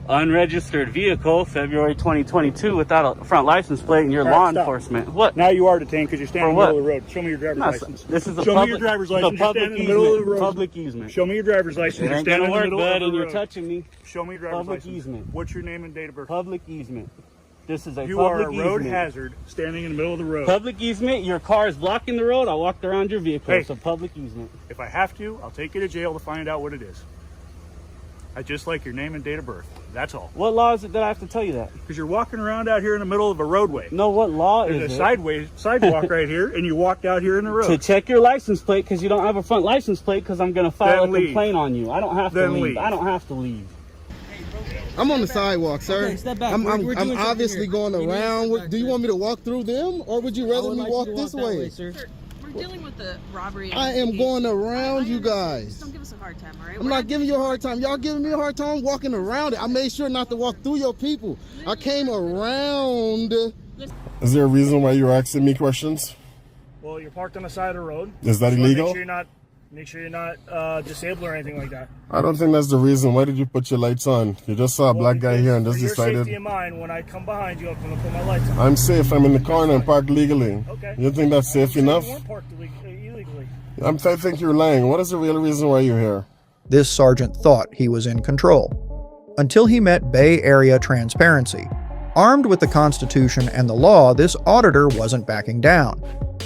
unregistered vehicle, February 2022, without a front license plate, and you're law enforcement. What? Now you are detained because you're standing in the middle of the road. Show me your driver's license. This is a Show me your driver's license. You're standing in the middle of the road. Public easement. Show me your driver's license. It ain't gonna work, bud, and you're touching me. Show me your driver's license. Public easement. What's your name and date of birth? Public easement. This is a you public are a road easement. hazard standing in the middle of the road. Public easement. Your car is blocking the road. I walked around your vehicle. Hey, it's a public easement. If I have to, I'll take you to jail to find out what it is. I just like your name and date of birth. That's all. What law is it that I have to tell you that? Because you're walking around out here in the middle of a roadway. No, what law There's is a it? sidewalk right here, and you walked out here in the road. To check your license plate because you don't have a front license plate because I'm going to file Then a complaint on you. I don't have to leave. Leave. I don't have to leave. I'm on the sidewalk, sir. Okay, step back. I'm We're doing obviously going around. Do you want me to walk through them, or would you rather me walk this way? Sir, we're dealing with the robbery. I am going around you guys. Just don't give us a hard time, all right? I'm not giving you a hard time. Y'all giving me a hard time walking around it. I made sure not to walk through your people. I came around. Is there a reason why you're asking me questions? Well, you're parked on the side of the road. Is that illegal? Make sure you're not disabled or anything like that. I don't think that's the reason. Why did you put your lights on? You just saw a black guy here and just for decided. your safety in mind, when I come behind you, I'm going to put my lights on. I'm safe. I'm in the car and I'm parked legally. Okay. You think that's safe enough? You weren't parked illegally. I think you're lying. What is the real reason why you're here? This sergeant thought he was in control, until he met Bay Area Transparency. Armed with the Constitution and the law, this auditor wasn't backing down.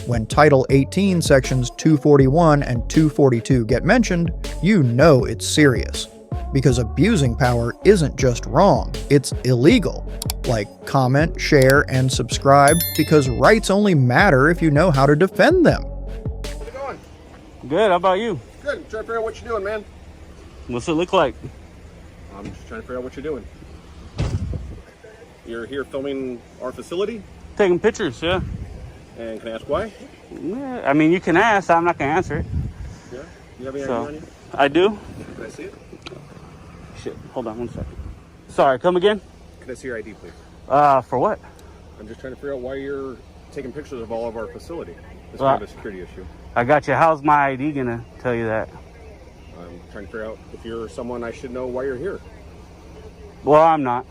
When Title 18 Sections 241 and 242 get mentioned, you know it's serious. Because abusing power isn't just wrong, it's illegal. Like comment, share, and subscribe, because rights only matter if you know how to defend them. How's it going? Good. How about you? Good. I'm trying to figure out what you're doing, man. What's it look like? I'm just trying to figure out what you're doing. You're here filming our facility? Taking pictures, yeah. And can I ask why? Yeah, I mean, you can ask. I'm not going to answer it. Yeah? You have any ID on you? I do. Can I see it? Shit. Hold on one second. Sorry, come again? Can I see your ID, please? For what? I'm just trying to figure out why you're taking pictures of all of our facility. It's Well, kind of a security issue. I got you. How's my ID going to tell you that? I'm trying to figure out if you're someone I should know why you're here. Well, I'm not.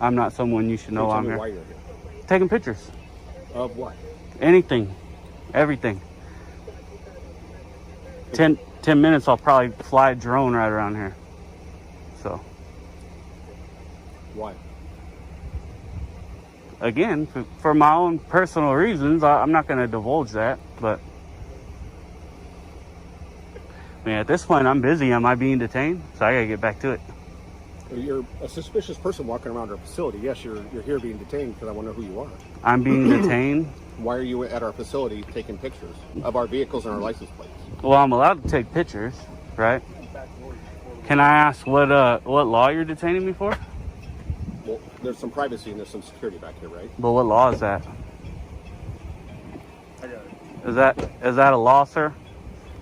I'm not someone you should know Tell I'm me here. why you're here. Taking pictures. Of what? Anything. Everything. 10 minutes, I'll probably fly a drone right around here. So, Why? again, for my own personal reasons, I'm not going to divulge that. But, I mean, at this point, I'm busy. Am I being detained? So I got to get back to it. You're a suspicious person walking around our facility. Yes, you're here being detained because I want to know who you are. I'm being detained. Why are you at our facility taking pictures of our vehicles and our license plates? Well, I'm allowed to take pictures, right? Can I ask what law you're detaining me for? Well, there's some privacy and there's some security back here, right? But what law is that? I got it. Is that a law, sir?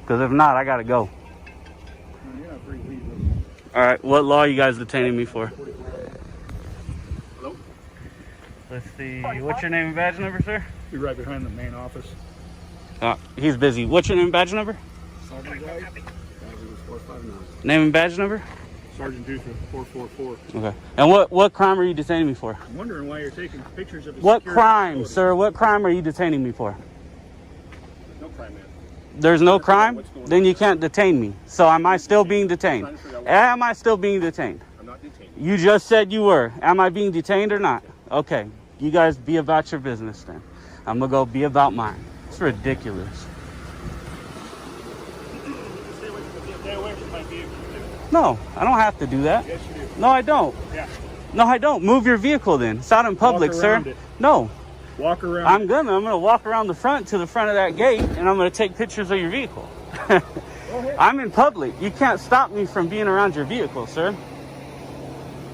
Because if not, I gotta go. You're not free to leave. All right, what law are you guys detaining me for? Hello? Let's see. What's your name and badge number, sir? You're right behind the main office. He's busy. What's your name and badge number? Sergeant White. Name and badge number? Sergeant Dutra, 444. Okay. And what crime are you detaining me for? I'm wondering why you're taking pictures of his What security crime, facility. sir? What crime are you detaining me for? No crime, man. There's no crime? Then you can't detain me. So am I still being detained? Am I still being detained? I'm not detained. You just said you were. Am I being detained or not? Okay. You guys be about your business then. I'm going to go be about mine. It's ridiculous. Stay away from my vehicle. No, I don't have to do that. Yes, you do. No, I don't. Yeah. No, I don't. Move your vehicle then. It's out in public, sir. around it. No. Walk around. I'm gonna walk around the front to the front of that gate and I'm gonna take pictures of your vehicle. Go ahead. I'm in public. You can't stop me from being around your vehicle, sir.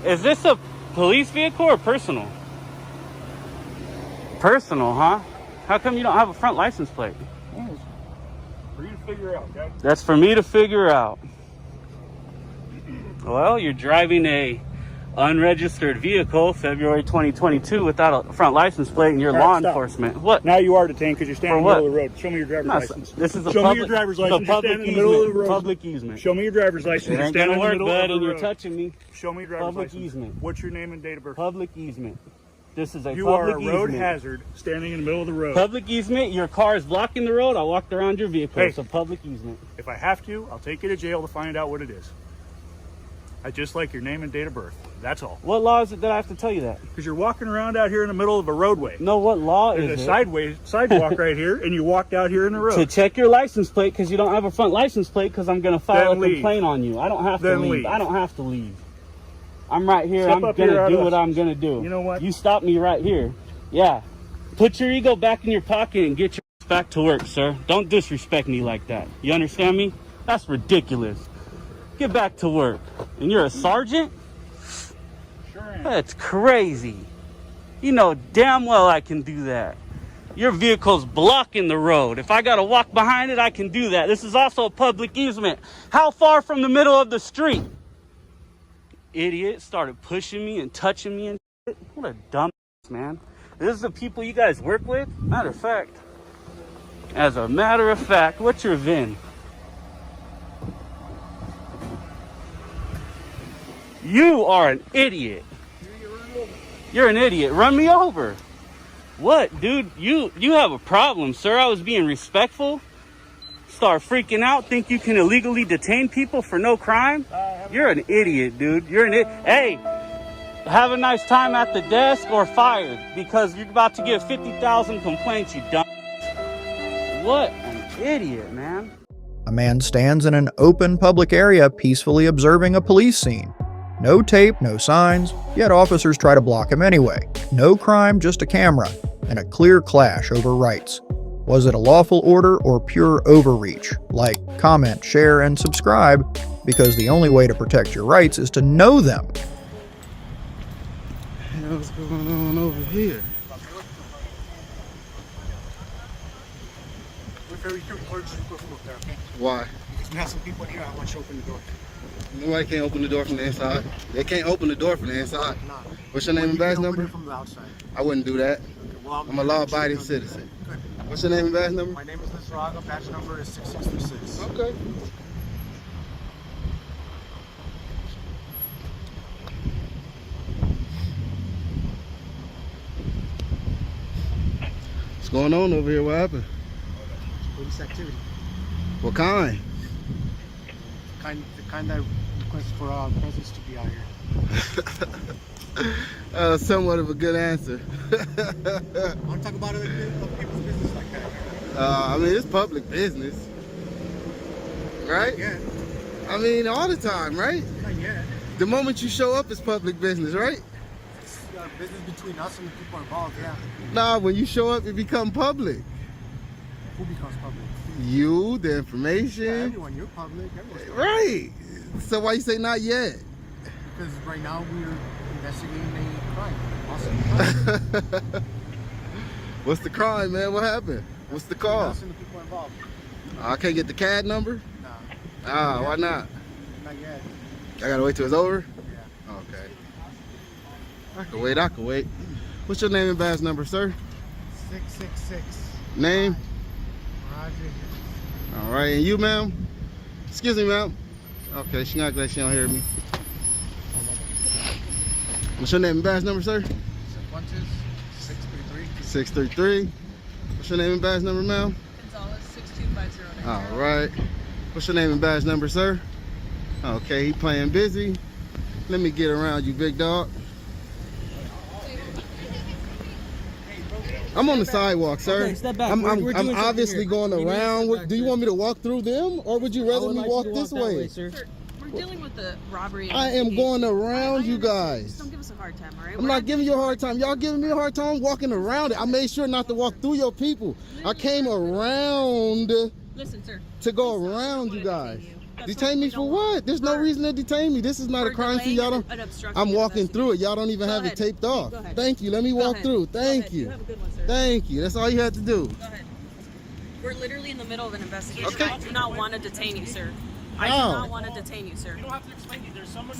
Is this a police vehicle or personal? Personal, huh? How come you don't have a front license plate? For you to figure out, okay? That's for me to figure out. Well, you're driving a Unregistered vehicle, February 2022, without a front license plate, and you're All right, law stop. enforcement. What? Now you are detained because you're standing in For the what? middle of the road. Show me your driver's No, license. this is a Show public, me your driver's it's a license. You're public standing in the middle of the easement. road. Public easement. Show me your driver's license. It You're ain't standing gonna in the work, middle bud, of the and you're road. touching me. Show me your driver's Public license. easement. What's your name and date of birth? Public easement. This is a You public are a road easement. hazard standing in the middle of the road. Public easement. Your car is blocking the road. I walked around your vehicle. Hey. It's a public easement. If I have to, I'll take you to jail to find out what it is. I just like your name and date of birth. That's all. What law is it that I have to tell you that? Because you're walking around out here in the middle of a roadway. No, what law There's is a it? sidewalk right here, and you walked out here in the road. To check your license plate because you don't have a front license plate because I'm going to file Then a leave. complaint on you. I don't have to Then leave. leave. I don't have to leave. I'm right here. Step I'm up going here to out do of- what I'm going to do. You know what? You stop me right here. Yeah. Put your ego back in your pocket and get your ass back to work, sir. Don't disrespect me like that. You understand me? That's ridiculous. Get back to work. And you're a sergeant? Sure am. That's crazy. You know damn well I can do that. Your vehicle's blocking the road. If I gotta walk behind it, I can do that. This is also a public easement. How far from the middle of the street? Idiot started pushing me and touching me and shit. What a dumb man. This is the people you guys work with? As a matter of fact, what's your VIN? You are an idiot. You're an idiot. Run me over. What, dude? You have a problem, sir. I was being respectful. Start freaking out. Think you can illegally detain people for no crime? You're an idiot, dude. You're an idiot. Hey, have a nice time at the desk or fired because you're about to get 50,000 complaints, you dumb. What an idiot, man. A man stands in an open public area peacefully observing a police scene. No tape, no signs, yet officers try to block him anyway. No crime, just a camera, and a clear clash over rights. Was it a lawful order or pure overreach? Like, comment, share, and subscribe, because the only way to protect your rights is to know them. What's going on over here? We're very close to there, okay? Why? Because we have some people in here. I want you to open the door. Nobody can't open the door from the inside. They can't open the door from the inside. Nah. What's your name and You badge can open number? it from the outside. I wouldn't do that. Okay, well, I'm a law-abiding citizen. Good. What's your name and badge number? My name is Lisraga. Badge number is 6636. Okay. What's going on over here? What happened? Police activity. What kind? The kind that requests for presence to be out here. Somewhat of a good answer. I want to talk about other people's business like that. I mean, it's public business, right? Yeah. I mean, all the time, right? Not yet. The moment you show up, it's public business, right? It's business between us and the people involved, yeah. Nah, when you show up, it become public. Who becomes public? You, the Yeah, information, everyone. You're public. Everyone's public. right? So why you say not yet? Because right now we're investigating a crime. Awesome crime. What's the crime, man? What happened? What's the call? Us and the people involved. I can't get the CAD number? Nah, Ah, why not? not yet. I gotta wait till it's over? Yeah. Okay. I can wait. What's your name and badge number, sir? 666. Name? Roger. All right, and you, ma'am? Excuse me, ma'am. Okay, she not glad she don't hear me. What's your name and badge number, sir? 633. 633. What's your name and badge number, ma'am? Gonzalez 62509. All right. What's your name and badge number, sir? Okay, he playing busy. Let me get around you, big dog. I'm on the sidewalk, sir. Okay, step back. I'm We're doing something obviously here. going You need to around. step back, Do you sir. want me to walk through them, or would you I rather would me like walk you to this that way? sir. Sir, we're dealing with the robbery. I am going around you Just guys. don't give us a hard time, all right? I'm not giving you a hard time. Y'all giving me a hard time walking around it. I made sure not to walk through your people. I came around Listen, sir. to go Please don't. around We you wanna guys. detain you. That's Detain me we for don't what? want. There's no For- reason to detain me. This is not a for crime scene. delaying Y'all don't. an obstructive I'm walking through it. Y'all don't even Go have it ahead. taped off. Go ahead. Thank you. Let me Go walk ahead. through. Go Thank ahead. you. Have a good one, sir. Thank you. That's all you had to do. Go ahead. We're literally in the middle of an investigation. Okay. I do not want to detain you, sir. I How? do not want to detain you, sir. You don't have to explain it. There's someone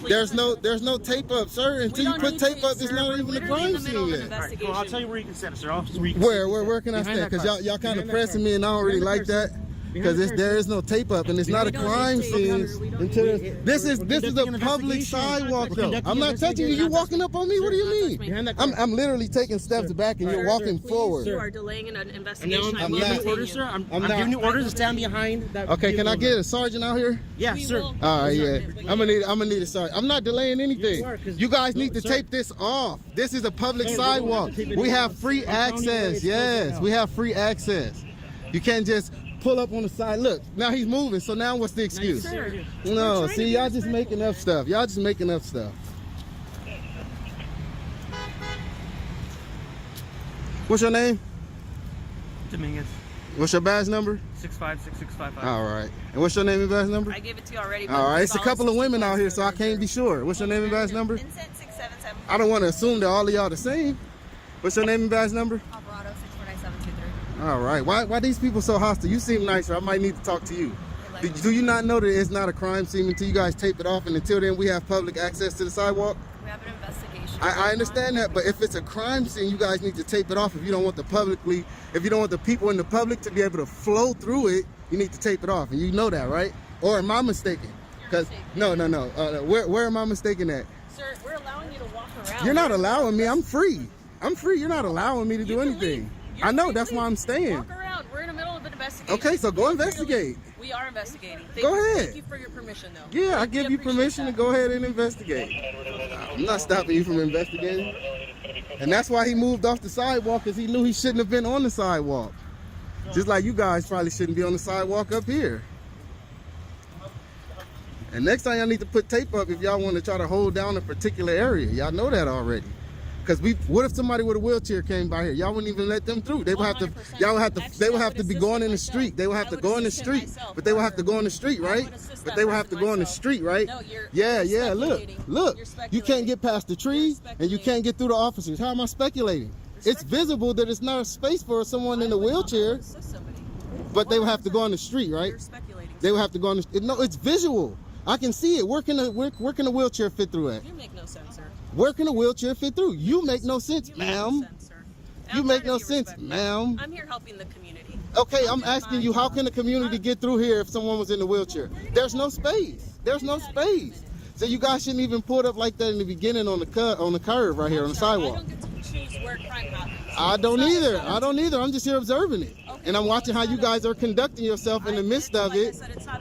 There's no tape up, sir. Until you put tape up, it's not even a crime scene yet. All right, well, I'll tell you where you can send it, sir. Where can I stand? Because y'all kind of pressing me, and I don't really like that. Because there is no tape up, and it's not a crime scene until this is a public sidewalk though. I'm not touching you. You walking up on me? What do you mean? I'm literally taking steps back, and you're walking forward. You are delaying an investigation. I'm not. orders, sir. I'm giving you orders to stand behind that. Okay, can I get a sergeant out here? Yeah, sir. All right, yeah. I'm gonna need a sergeant. I'm not delaying anything. You guys need to tape this off. This is a public sidewalk. We have free access. Yes, we have free access. You can't just pull up on the side. Look, now he's moving. So now what's the excuse? No, see, y'all just making up stuff. Y'all just making up stuff. What's your name? Dominguez. What's your badge number? 656655. All right. And what's your name and badge number? I gave it to you already. All right. It's a couple of women out here, so I can't be sure. What's your name and badge number? Vincent 677. I don't want to assume that all of y'all the same. What's your name and badge number? Alvarado 649723. All right. Why these people so hostile? You seem nicer. I might need to talk to you. Do you not know that it's not a crime scene until you guys tape it off, and until then we have public access to the sidewalk? We have an investigation. I understand that, but if it's a crime scene, you guys need to tape it off. If you don't want the people in the public to be able to flow through it, you need to tape it off, and you know that, right? Or am I mistaken? Because no. Where am I mistaken at? Sir, we're allowing you to walk around. You're not allowing me. I'm free. You're not allowing me to do anything. I know. That's why I'm staying. Walk around. We're in the middle of an investigation. Okay, so go investigate. We are investigating. Go ahead. Thank you for your permission, though. Yeah, I give you permission to go ahead and investigate. I'm not stopping you from investigating. And that's why he moved off the sidewalk, because he knew he shouldn't have been on the sidewalk. Just like you guys probably shouldn't be on the sidewalk up here. And next time y'all need to put tape up if y'all want to try to hold down a particular area. Y'all know that already. Because what if somebody with a wheelchair came by here? Y'all wouldn't even let them through. They would have to. They would have to be going in the street. They would have to go in the street. But they would have to go in the street, right? But they would have to go in the street, right? Yeah. Look. You can't get past the tree, and you can't get through the officers. How am I speculating? It's visible that it's not a space for someone in a wheelchair. But they would have to go on the street, right? They would have to go on the street. No, it's visual. I can see it. Where can a wheelchair fit through at? You make no sense, sir. Where can a wheelchair fit through? You make no sense, ma'am. You make no sense, ma'am. I'm here helping the community. Okay, I'm asking you, how can the community get through here if someone was in a wheelchair? There's no space. There's no space. So you guys shouldn't even pull it up like that in the beginning on the curve right here on the sidewalk. I don't get to choose where crime happens. I don't either. I'm just here observing it. And I'm watching how you guys are conducting yourself in the midst of it.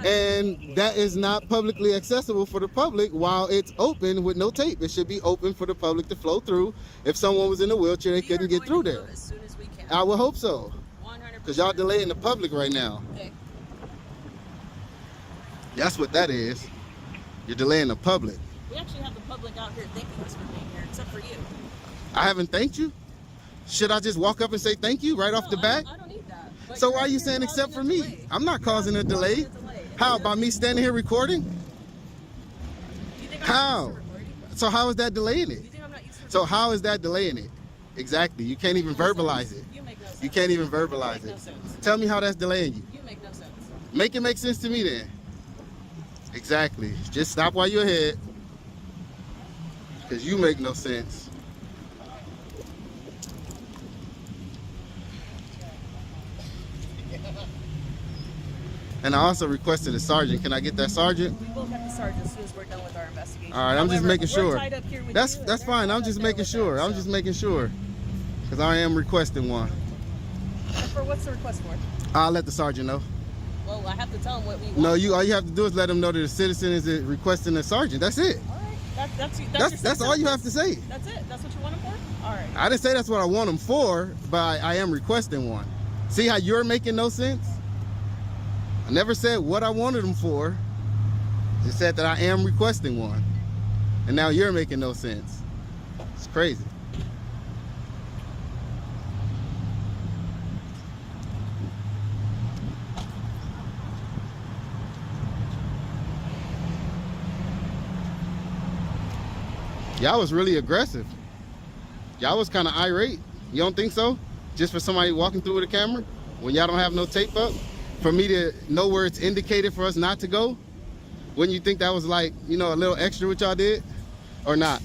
And that is not publicly accessible for the public while it's open with no tape. It should be open for the public to flow through. If someone was in a wheelchair, they couldn't get through there. As soon as we can. I would hope so. 100%. Because y'all delaying the public right now. Okay. That's what that is. You're delaying the public. We actually have the public out here thanking us for being here, except for you. I haven't thanked you? Should I just walk up and say thank you right off the bat? I don't need that. But So why are you saying except for me? I'm not causing a delay. How, by me standing here recording? How? So how is that delaying it? So how is that delaying it? Exactly. You can't even verbalize it. You can't even verbalize it. Tell me how that's delaying you. You make no sense. Make it make sense to me then. Exactly. Just stop while you're ahead. Because you make no sense. And I also requested a sergeant. Can I get that sergeant? We will get the sergeant as soon as we're done with our investigation. All right, I'm just making sure. Tied up here with That's you, fine. I'm just making sure. I'm just making sure. Because I am requesting one. And for what's the request for? I'll let the sergeant know. Well, I have to tell him what we want. No, all you have to do is let him know that a citizen is requesting a sergeant. That's it. All right. That's all you have to say. That's it? That's what you want him for? All right. I didn't say that's what I want him for, but I am requesting one. See how you're making no sense? I never said what I wanted him for. Just said that I am requesting one. And now you're making no sense. It's crazy. Y'all was really aggressive. Y'all was kind of irate. You don't think so? Just for somebody walking through with a camera? When y'all don't have no tape up? For me to know where it's indicated for us not to go? Wouldn't you think that was like, you know, a little extra what y'all did? Or not?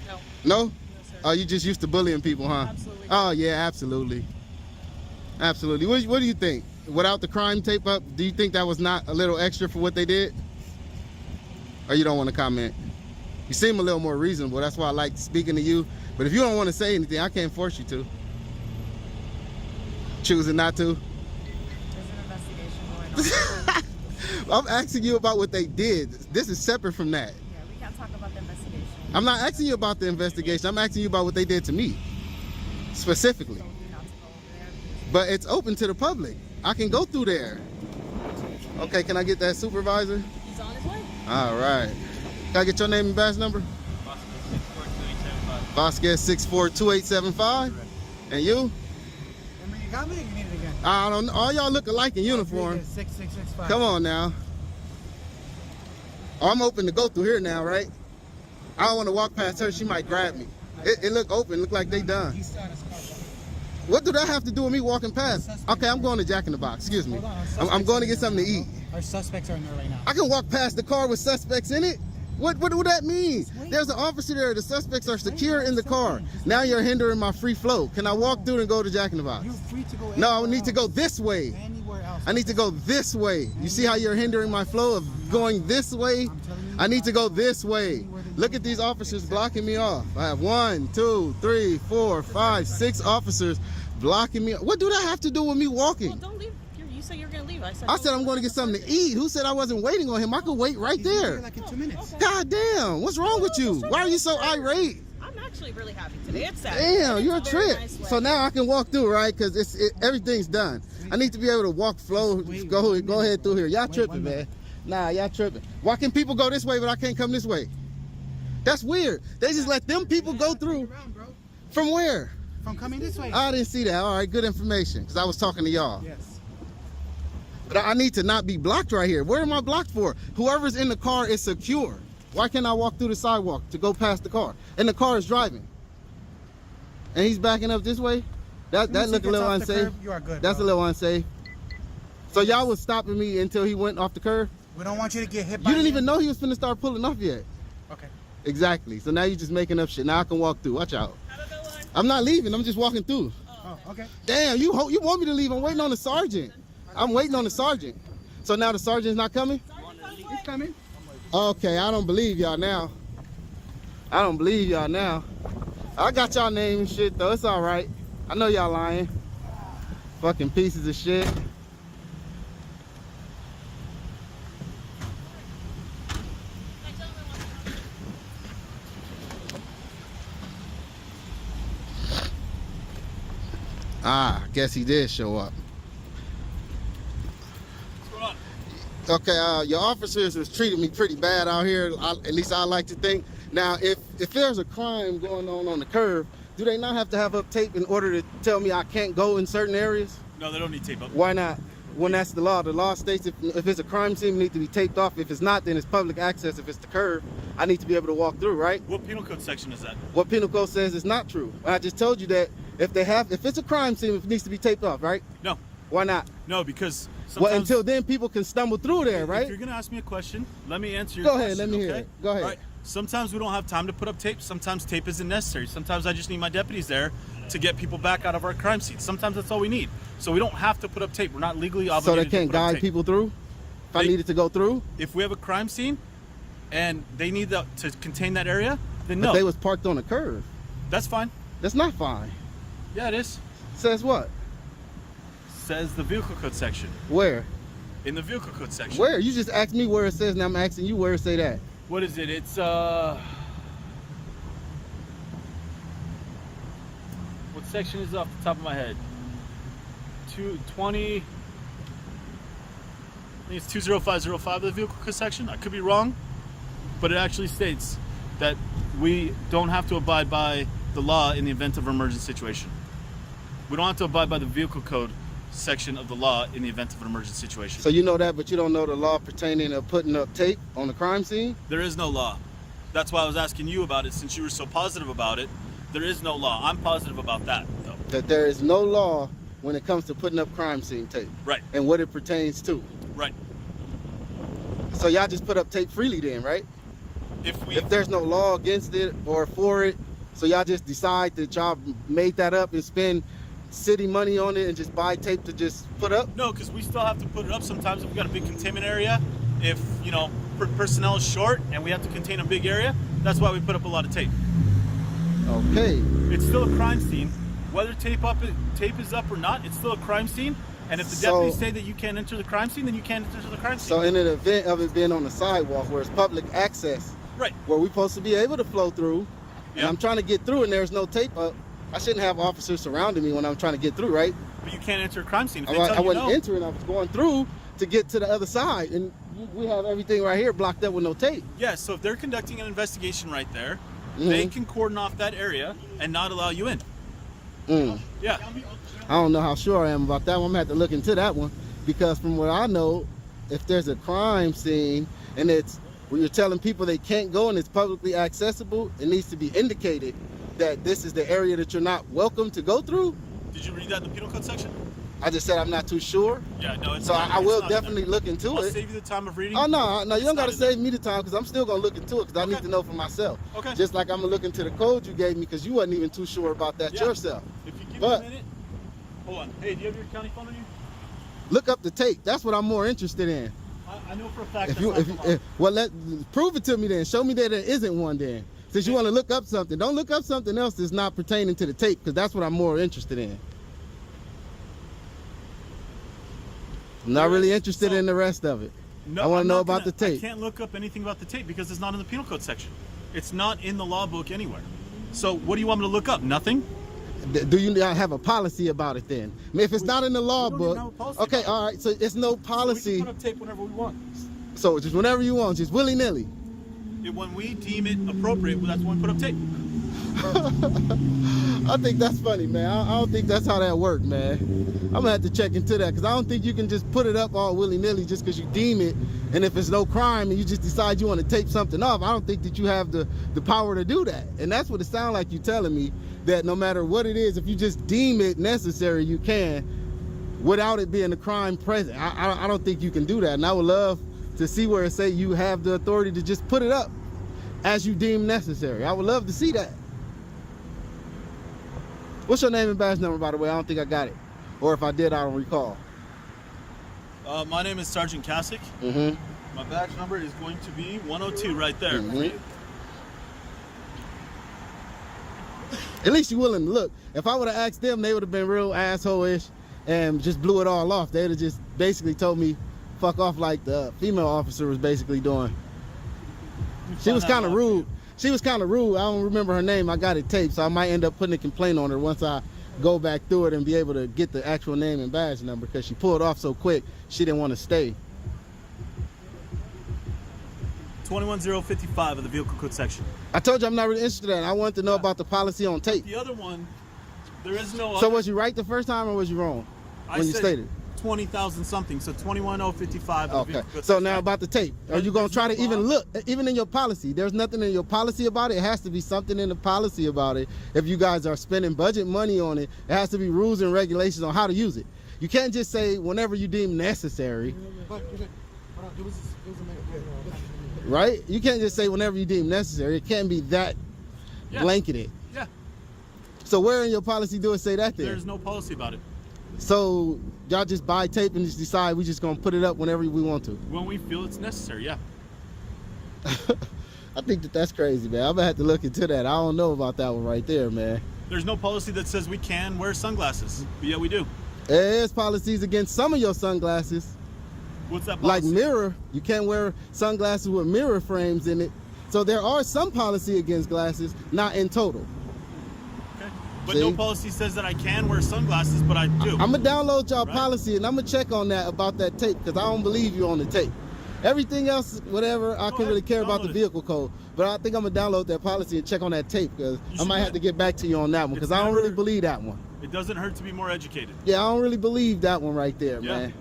No. No? No, sir. Oh, you just used to bullying people, huh? Absolutely. Oh, yeah, absolutely. Absolutely. What do you think? Without the crime tape up, do you think that was not a little extra for what they did? Or you don't want to comment? You seem a little more reasonable. That's why I like speaking to you. But if you don't want to say anything, I can't force you to. Choosing not to? There's an investigation going on. I'm asking you about what they did. This is separate from that. Yeah, we can't talk about the investigation. I'm not asking you about the investigation. I'm asking you about what they did to me, specifically. Told you not to go over there. But it's open to the public. I can go through there. Okay, can I get that supervisor? He's on his way. All right. Can I get your name and badge number? Vasquez 642875. And you? Remember you got me? You need it again. I don't know. All y'all look alike in uniform. 6665. Come on now. Oh, I'm open to go through here now, right? I don't want to walk past her. She might grab me. It look open. Look like they done. He started his car. What do that have to do with me walking past? Okay, I'm going to Jack in the Box. Excuse me. I'm going to get something to eat. Our suspects are in there right now. I can walk past the car with suspects in it. What do that mean? There's an officer there. The suspects are secure in the car. Now you're hindering my free flow. Can I walk through and go to Jack in the Box? You're free to go No, I anywhere need to else. go this way. Anywhere else. I need to go this way. You see how you're hindering my flow of going this way? I'm telling you, I need to go this way. Look at these officers blocking me off. I have 1, 2, 3, 4, 5, 6 officers blocking me. What do that have to do with me Well, walking? don't leave. You said you're gonna leave. I I said I'm going to get something to eat. Who said I wasn't waiting on him? I could wait right He's gonna be here there. like in 2 minutes. God damn, what's wrong with you? Why are you so irate? I'm actually really happy today. It's Saturday. Damn, you're a It's very trip. nice So weather. now I can walk through, right? Because everything's done. I need to be able to walk flow. Go ahead through here. Y'all tripping, man. Nah, y'all tripping. Why can people go this way, but I can't come this way? That's weird. They just let them people go through. Around, bro. From where? From coming this way. I didn't see that. All right, good information. Because I was talking to y'all. Yes. But I need to not be blocked right here. Where am I blocked for? Whoever's in the car is secure. Why can't I walk through the sidewalk to go past the car? And the car is driving. And he's backing up this way? That As soon as look he a gets little off the unsafe. curb, you are good, That's bro. a little unsafe. So y'all was stopping me until he went off the curb? We don't want you to get hit by You didn't him. even know he was finna start pulling off yet. Okay. Exactly. So now you're just making up shit. Now I can walk through. Watch out. Have a good one. I'm not leaving. I'm just walking through. Oh, okay. Damn, you want me to leave. I'm waiting on the sergeant. I'm waiting on the sergeant. So now the sergeant's not coming? He's coming. Okay, I don't believe y'all now. I don't believe y'all now. I got y'all name and shit though. It's all right. I know y'all lying. Fucking pieces of shit. Ah, guess he did show up. Okay, your officers has treated me pretty bad out here. At least I like to think. Now, if there's a crime going on the curb, do they not have to have up tape in order to tell me I can't go in certain areas? No, they don't need tape up. Why not? When that's the law. The law states if it's a crime scene, it needs to be taped off. If it's not, then it's public access. If it's the curb, I need to be able to walk through, right? What penal code section is that? What penal code says is not true. I just told you that if it's a crime scene, it needs to be taped off, right? No. Why not? No, because Well, sometimes until then, people can stumble through there, if right? you're gonna ask me a question, let me answer your Go question. ahead, let me hear okay? it. Go ahead. All right. Sometimes we don't have time to put up tape. Sometimes tape isn't necessary. Sometimes I just need my deputies there to get people back out of our crime scenes. Sometimes that's all we need. So we don't have to put up tape. We're not legally So obligated they can't to put up guide tape. people through? If I They- needed to go through? If we have a crime scene and they need to contain that area, then But no. they was parked on a curve. That's fine. That's not fine. Yeah, it is. Says what? Says the vehicle code section. Where? In the vehicle code section. Where? You just asked me where it says, now I'm asking you where it say that. What is it? It's what section is it off the top of my head? 220. I think it's 20505 of the vehicle code section. I could be wrong, but it actually states that we don't have to abide by the law in the event of an emergency situation. We don't have to abide by the vehicle code section of the law in the event of an emergency situation. So you know that, but you don't know the law pertaining to putting up tape on the crime scene? There is no law. That's why I was asking you about it, since you were so positive about it. There is no law. I'm positive about that, though. That there is no law when it comes to putting up crime scene tape Right, and what it pertains to. right. So y'all just put up tape freely then, right? If there's no law against it or for it, so y'all just decide that y'all made that up and spend city money on it and just buy tape to just put up? No, because we still have to put it up sometimes if we've got a big containment area. If, you know, personnel is short and we have to contain a big area, that's why we put up a lot of tape. Okay. It's still a crime scene. Whether tape is up or not, it's still a crime scene. And if the deputies say that you can't enter the crime scene, then you can't enter the crime scene. So in an event of it being on the sidewalk where it's public access, right, where we're supposed to be able to flow through, and Yep. I'm trying to get through and there's no tape up, I shouldn't have officers surrounding me when I'm trying to get through, right? But you can't enter a crime scene. If they I tell you wasn't no, entering, I was going through to get to the other side, and we have everything right here blocked up with no tape. yeah, so if they're conducting an investigation right there, Mm-hmm. they can cordon off that area and not allow you in. Yeah. I don't know how sure I am about that one. I'm gonna have to look into that one, because from what I know, if there's a crime scene and it's where you're telling people they can't go and it's publicly accessible, it needs to be indicated that this is the area that you're not welcome to go through. Did you read that in the penal code section? I just said I'm not too sure. Yeah, no, it's So not, I it's will not in definitely there. look into I'll it. save you the time of reading. Oh no, you It's don't not gotta in there. save me the time, because I'm still gonna look into it, because I need Okay. to know for myself. Okay. Just like I'm gonna look into the code you gave me, because you wasn't even too sure about that Yeah. yourself. If you give But- me a minute, hold on. Hey, do you have your county phone on you? Look up the tape. That's what I'm more interested in. I know for a fact. Well, prove it to me then. Show me that there isn't one then. Since you want to look up something, don't look up something else that's not pertaining to the tape, because that's what I'm more interested in. I'm not really interested in the rest of it. No, I want to I'm know not about the gonna- tape. I can't look up anything about the tape because it's not in the penal code section. It's not in the law book anywhere. So what do you want me to look up? Nothing? Do you not have a policy about it then? I mean, if it's not in the law we don't book, even have a policy okay, about it. all right. So it's no We policy. can put up tape whenever we want. So just whenever you want, just willy nilly. When we deem it appropriate, that's when we put up tape. I think that's funny, man. I don't think that's how that works, man. I'm gonna have to check into that, because I don't think you can just put it up all willy-nilly just because you deem it, and if it's no crime and you just decide you want to tape something off, I don't think that you have the power to do that. And that's what it sounds like you telling me, that no matter what it is, if you just deem it necessary, you can, without it being a crime present. I don't think you can do that, and I would love to see where it say you have the authority to just put it up as you deem necessary. I would love to see that. What's your name and badge number, by the way? I don't think I got it. Or if I did, I don't recall. My name is Sergeant Kasich. Mm-hmm. My badge number is going to be 102 right there. Mhm. At least you're willing to look. If I would have asked them, they would have been real asshole-ish and just blew it all off. They would have just basically told me, fuck off, like the female officer was basically doing. She was kind of rude. She was kind of rude. I don't remember her name. I got it taped, so I might end up putting a complaint on her once I go back through it and be able to get the actual name and badge number, because she pulled off so quick, she didn't want to stay. 21055 of the vehicle code section. I told you I'm not really interested in that. I wanted to know about the policy on tape. The other one, there is no So other. was you right the first time, or was you wrong when you said stated? 20,000 something, so 21055 of the Okay. vehicle code So section. now about the tape. Are you going to try to even look, even in your policy? There's nothing in your policy about it. It has to be something in the policy about it. If you guys are spending budget money on it, it has to be rules and regulations on how to use it. You can't just say whenever you deem necessary, right? You can't just say whenever you deem necessary. It can't be that Yeah. blanketed. Yeah, So where in your policy do it say that then? there's no policy about it. So y'all just buy tape and just decide we just gonna put it up whenever we want to. When we feel it's necessary, yeah. I think that's crazy, man. I'm gonna have to look into that. I don't know about that one right there, man. There's no policy that says we can wear sunglasses, but yeah, we do. There's policies against some of your sunglasses, What's that like policy? mirror. You can't wear sunglasses with mirror frames in it. So there are some policy against glasses, not in total. Okay. But See? no policy says that I can wear sunglasses, but I do. I'm gonna download y'all Right. policy and I'm gonna check on that about that tape, because I don't believe you on the tape. Everything else, whatever, I couldn't really care about the download it. vehicle code. But I think I'm gonna download that policy and check on that tape, because I should might do have it. to get back to you on that one, because It's I don't really never- believe that one. It doesn't hurt to be more educated. Yeah, I don't really believe that one right there, Yeah. man.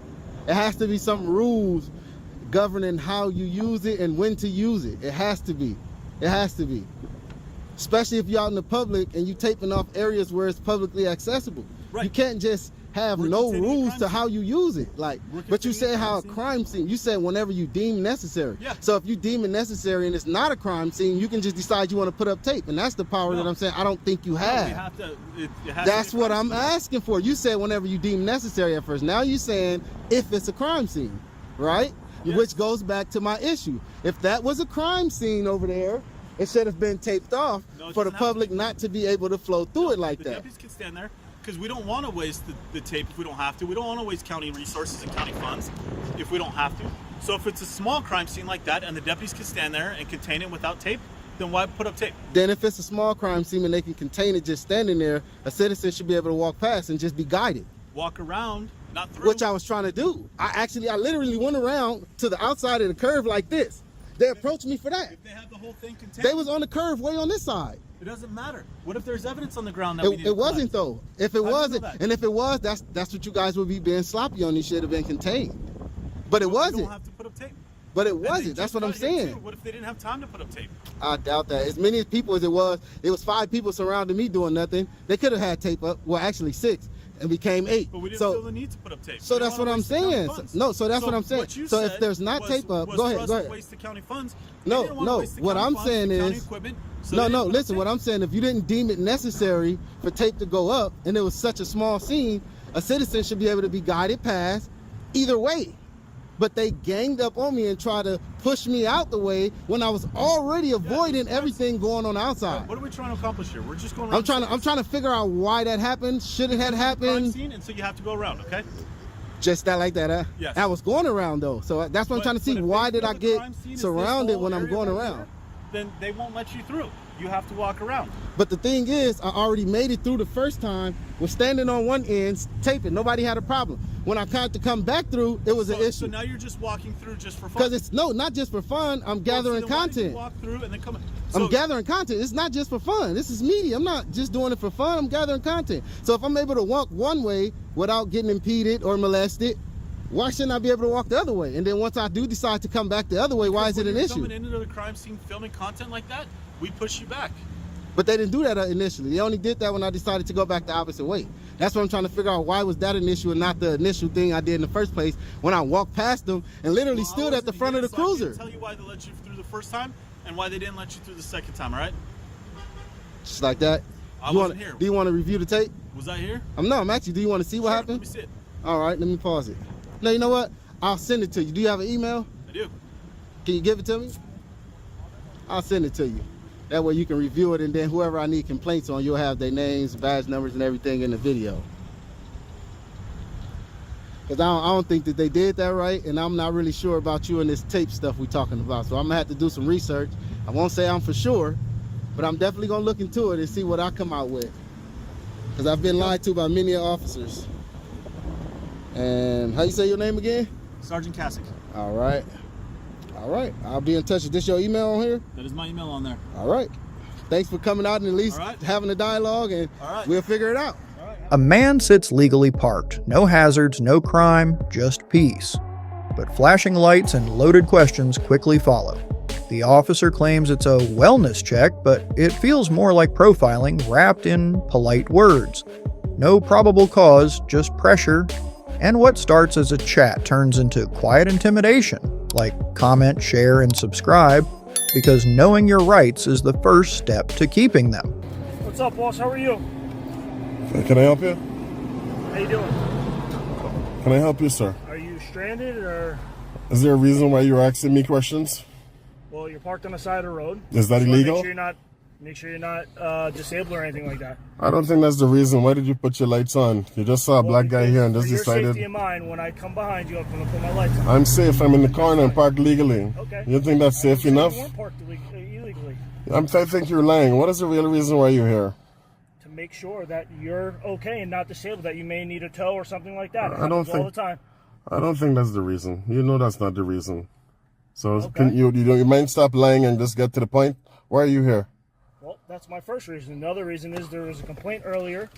It has to be some rules governing how you use it and when to use it. It has to be. It has to be. Especially if you're out in the public and you taping off areas where it's publicly accessible. Right. You can't just have We're no containing a rules crime to scene. how you use it. Like, We're but you containing said a how a crime crime scene. You said whenever you deem necessary. Yeah. So if you deem it necessary and it's not a crime scene, you can just decide you want to put up tape, and that's the power No. that I'm saying I don't think you No, have. we have to, it has That's to be a what crime I'm scene. asking for. You said whenever you deem necessary at first. Now you're saying if it's a crime scene, right? Yes. Which goes back to my issue. If that was a crime scene over there, it should have been taped off No, it for the doesn't have to public be. not to be able to flow through it like The that. deputies can stand there because we don't want to waste the tape if we don't have to. We don't want to waste county resources and county funds if we don't have to. So if it's a small crime scene like that and the deputies can stand there and contain it without tape, then why put up tape? Then if it's a small crime scene and they can contain it just standing there, a citizen should be able to walk past and just be guided. Walk around, not through. Which I was trying to do. I literally went around to the outside of the curve like this. They approached me for that. If they have the whole thing contained, They was on the curve way on this side. it doesn't matter. What if there's evidence on the ground that we need to It wasn't collect? though. If it How do you know wasn't, that? and if it was, that's what you guys would be being sloppy on. You should have been contained. But it We wasn't. don't have to put up tape. But it And they wasn't. That's just what I'm got here, saying. too. What if they didn't have time to put up tape? I doubt that. As many people as it was 5 people surrounding me doing nothing. They could have had tape up. Well, actually 6, and became 8. But we didn't So feel the need to put up tape. So We didn't that's what wanna I'm waste the county saying. funds. No, so that's what I'm saying. What you So if said there's not was- tape up, was go for ahead, us go to ahead. waste the county funds. They No, didn't wanna no. waste the What county I'm funds saying and county is- equipment, so No, they no, didn't put up listen, tape. what I'm saying, if you didn't deem it necessary for tape to go up and it was such a small scene, a citizen should be able to be guided past either way. But they ganged up on me and tried to push me out the way when I was already avoiding everything going on outside. What are we trying to accomplish here? We're just going around. I'm trying to figure out why that happened. Should it have crime happened? scene, and so you have to go around, okay? Just that like that, huh? Yes. I was going around though, so that's what I'm trying to see. But if Why they did I feel the get crime scene is this surrounded whole when I'm area going right around? here, then they won't let you through. You have to walk around. But the thing is, I already made it through the first time. Was standing on one end, taping. Nobody had a problem. When I tried to come back through, it was an So issue. now you're just walking through just for fun. Because it's not just for fun. I'm gathering Well, so then why did you content. walk through and then come. I'm So- gathering content. It's not just for fun. This is media. I'm not just doing it for fun. I'm gathering content. So if I'm able to walk one way without getting impeded or molested, why shouldn't I be able to walk the other way? And then once I do decide to come back the other way, why is it When an you're issue? coming into the crime scene filming content like that, we push you back. But they didn't do that initially. They only did that when I decided to go back the opposite way. That's what I'm trying to figure out. Why was that an issue and not the initial thing I did in the first place when I walked past them and literally Well, I stood at the wasn't front here, of the so I can't cruiser? tell you why they let you through the first time and why they didn't let you through the second time. All right? Just like that. I You wasn't wanna- here. Do you want to review the tape? Was I here? I'm actually. Do you want to see what Sure, happened? Let me see it. All right, let me pause it. No, you know what? I'll send it to you. Do you have an email? I do. Can you give it to me? I'll send it to you. That way you can review it, and then whoever I need complaints on, you'll have their names, badge numbers, and everything in the video. Because I don't think that they did that right, and I'm not really sure about you and this tape stuff we're talking about. So I'm going to have to do some research. I won't say I'm for sure, but I'm definitely going to look into it and see what I come out with. Because I've been lied to by many officers. And how you say your name again? Sergeant Cassick. All right. All right. I'll be in touch. Is this your email on here? That is my email on there. All right. Thanks for coming out and at least All right. having a dialogue, and All right. we'll figure it out. A man sits legally parked. No hazards, no crime, just peace. But flashing lights and loaded questions quickly follow. The officer claims it's a wellness check, but it feels more like profiling wrapped in polite words. No probable cause, just pressure, and what starts as a chat turns into quiet intimidation, like comment, share, and subscribe, because knowing your rights is the first step to keeping them. What's up, boss? How are you? Can I help you? How you doing? Can I help you, sir? Are you stranded or? Is there a reason why you're asking me questions? Well, you're parked on the side of the road. Is that Just wanna illegal? Make sure you're not disabled or anything like that. I don't think that's the reason. Why did you put your lights on? You just saw a black guy because here and for just your safety decided. and mine, when I come behind you, I'm gonna put my lights on. I'm safe. I'm in the car and I'm parked legally. Okay. You think that's safe You enough? weren't parked illegally. I think you're lying. What is the real reason why you're here? To make sure that you're okay and not disabled, that you may need a tow or something like that. It I don't happens all think- the time. I don't think that's the reason. You know that's not the reason. So Okay. can you mind stop lying and just get to the point? Why are you here? Well, that's my first reason. The other reason is there was a complaint earlier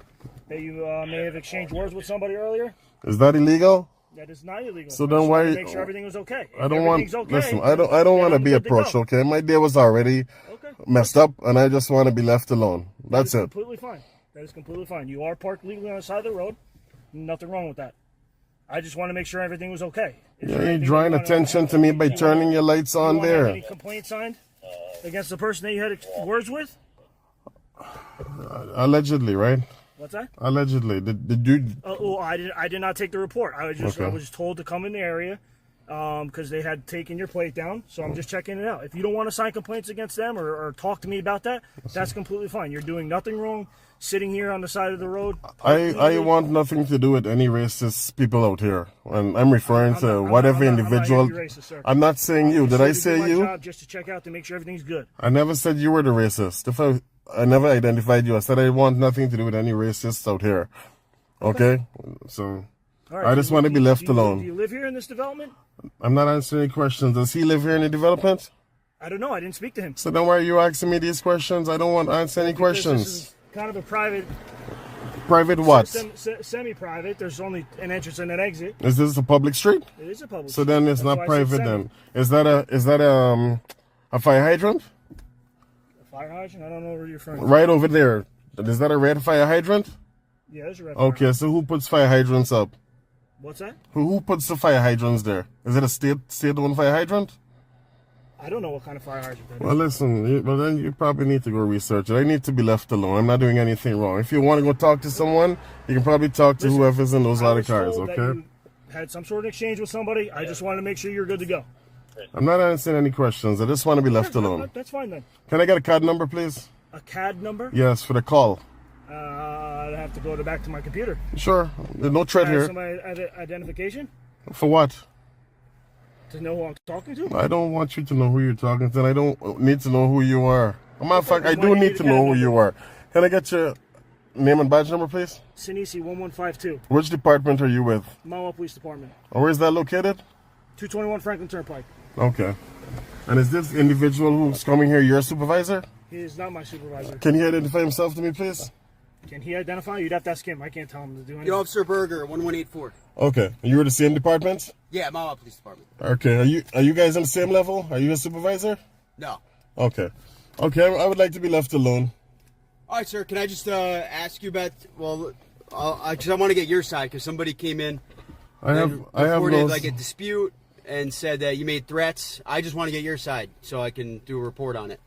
that you may have exchanged words with somebody earlier. Is that illegal? That is not illegal. So I then just why- wanted to make sure everything was okay. I If don't want. everything's okay, Listen, I don't then want to I'm be good to go. approached. Okay, my day was already Okay. messed up, and I just want to be left alone. That That's is it. completely fine. That is completely fine. You are parked legally on the side of the road. Nothing wrong with that. I just want to make sure everything was okay. You're drawing attention to me by turning your lights on Have there. any complaint signed against the person that you had words with? Allegedly, right? What's that? Allegedly. Did you? Well, I did not take the report. I was told to come in the area because they had taken your plate down. So I'm just checking it out. If you don't want to sign complaints against them or talk to me about that, that's completely fine. You're doing nothing wrong. Sitting here on the side of the road. I want nothing to do with any racist people out here. And I'm referring to whatever individual. I'm not saying you. Did I say you? Job just to check out to make sure everything's good. I never said you were the racist. I never identified you. I said I want nothing to do with any racists out here. Okay? So Right. I just want to be left alone. Do you live here in this development? I'm not answering any questions. Does he live here in the development? I don't know. I didn't speak to him. So then why are you asking me these questions? I don't want to answer any questions. This is kind of a private. Private what? Semi-private. There's only an entrance and an exit. Is this a public street? It is a public So street. then it's That's not why I private said then. Is that a fire hydrant? A fire hydrant? I don't know where you're from. Right over there. Is that a red fire hydrant? Yeah, there's a red fire Okay, hydrant. so who puts fire hydrants up? What's that? Who puts the fire hydrants there? Is it a state-owned fire hydrant? I don't know what kind of fire hydrant that is. Well, listen, then you probably need to go research it. I need to be left alone. I'm not doing anything wrong. If you want to go talk to someone, you can probably talk to whoever's in those other cars, That okay? you had some sort of exchange with somebody. I just wanted to make sure you're good to go. I'm not answering any questions. I just want to be left alone. That's fine then. Can I get a card number, please? A CAD number? Yes, for the call. I'd have to go back to my computer. Sure. There's no threat here. Some identification For what? to know who I'm talking to. I don't want you to know who you're talking to, and I don't need to know who you are. As a matter of fact, I do need to know who you are. Can I get your name and badge number, please? Sinisi 1152. Which department are you with? Mawa Police Department. Or where is that located? 221 Franklin Turnpike. Okay. And is this individual who's coming here your supervisor? He is not my supervisor. Can he identify himself to me, please? Can he identify? You'd have to ask him. I can't tell him to do anything. The Officer Berger, 1184. Okay. You were the same department? Yeah, Mawa Police Department. Okay. Are you guys on the same level? Are you a supervisor? No. Okay. Okay, I would like to be left alone. All right, sir. Can I just ask you about? Well, because I want to get your side because somebody came in. I have reported no like a dispute and said that you made threats. I just want to get your side so I can do a report on it.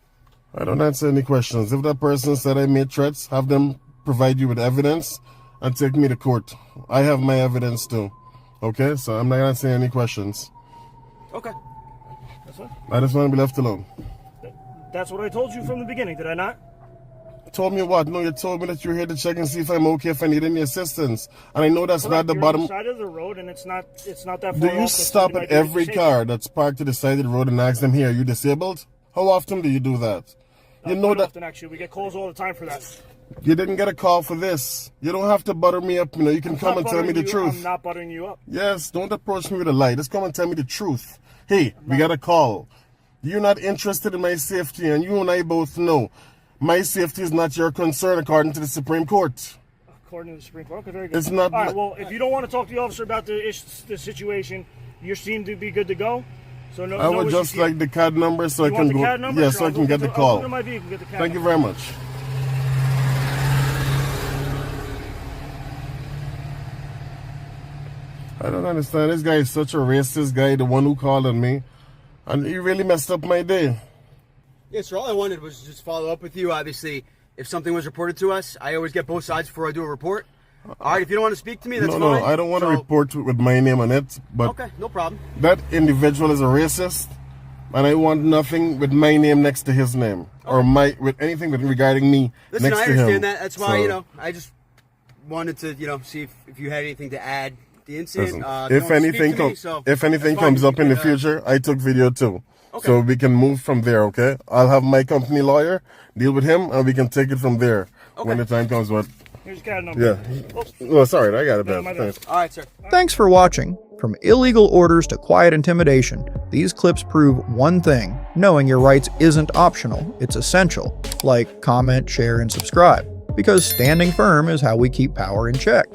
I don't answer any questions. If that person said I made threats, have them provide you with evidence and take me to court. I have my evidence too. Okay, so I'm not answering any questions. Okay. That's what? I just want to be left alone. That's what I told you from the beginning, did I not? Told me what? No, you told me that you're here to check and see if I'm okay, if I need any assistance. And I know that's not the You're bottom. on the side of the road, and it's not that far. Do you stop at every car that's parked to the side of the road and ask them, "Here, are you disabled?" How often do you do that? You know that often, actually, we get calls all the time for that. you didn't get a call for this. You don't have to butter me up. You know, you can come and tell me the truth. I'm not buttering you up. Yes, don't approach me with a lie. Just come and tell me the truth. Hey, we got a call. You're not interested in my safety, and you and I both know my safety is not your concern, according to the Supreme Court. According to the Supreme Court, okay, very good. It's not. All right, well, if you don't want to talk to the officer about the situation, you seem to be good to go. So no. I would no just issues here. like the CAD number so You I want can the go. CAD number? Yeah, Sure, so I I'll can go get the I'll go call. to my vehicle and get the CAD Thank you number. very much. I don't understand. This guy is such a racist guy, the one who called on me. And he really messed up my day. Yeah, sir. All I wanted was just follow up with you. Obviously, if something was reported to us, I always get both sides before I do a report. All right, if you don't want to speak to me, that's fine. No, I don't want to report with my name on it. But Okay, no problem. that individual is a racist, and I want nothing with my name next to his name, or with anything regarding me Listen, next I to him. understand that. That's why, So, I just wanted to, see if you had anything to add to the incident. listen, You if don't anything speak to me, so if anything that's fine. comes up in the You can, future, I took video too. Okay. So we can move from there, okay? I'll have my company lawyer deal with him, and we can take it from there when the time comes. But Here's your CAD number. yeah, Oops. well, sorry, I got it, No, man. my bad. Thanks. All right, sir. Thanks for watching. From illegal orders to quiet intimidation, these clips prove one thing: knowing your rights isn't optional, it's essential. Like, comment, share, and subscribe, because standing firm is how we keep power in check.